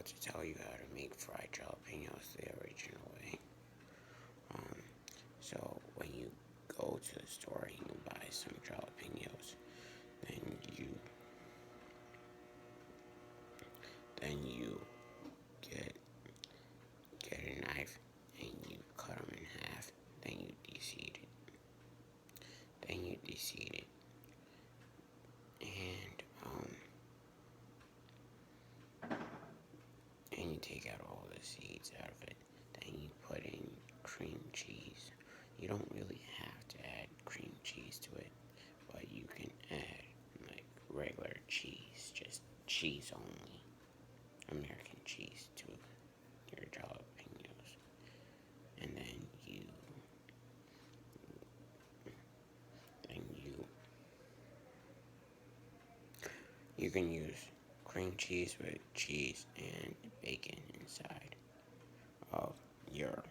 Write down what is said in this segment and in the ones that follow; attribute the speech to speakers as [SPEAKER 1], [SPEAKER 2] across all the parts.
[SPEAKER 1] about to tell you how to make fried jalapenos the original way. So when you go to the store and you buy some jalapenos, then you get a knife and you cut them in half. Then you deseed it. And you take out all the seeds out of it. Then you put in cream cheese. You don't really have to add cream cheese to it, but you can add like regular cheese, just cheese only, American cheese to your jalapenos. And then you can use cream cheese with cheese and bacon inside of your.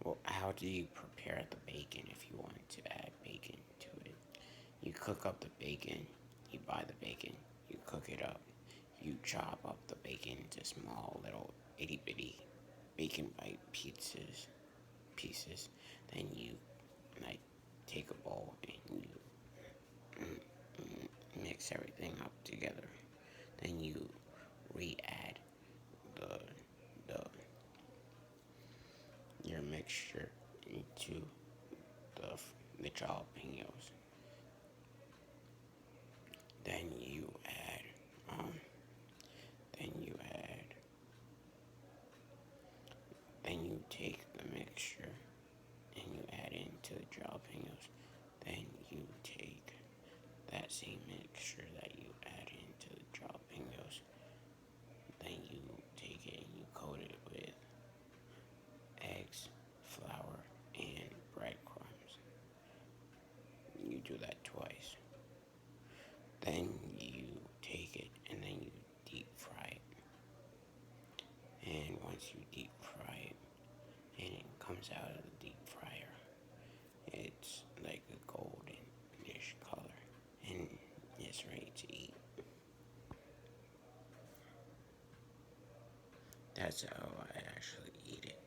[SPEAKER 1] Well, how do you prepare the bacon if you want to add bacon to it? You cook up the bacon, you buy the bacon, you cook it up, you chop up the bacon into small little itty bitty bacon bite pieces. Then you like take a bowl and you mix everything up together. Then you re-add the the your mixture into the jalapenos. Then you add then you add then you take the mixture and you add it into the jalapenos. Then you take that same mixture that you add into the jalapenos. Then you take it and you coat it with eggs, flour, and breadcrumbs. You do that twice. Then you take it and then you deep fry it. And once you deep fry it and it comes out of the deep fryer, it's like a goldenish color and it's ready to eat. That's how I actually eat it.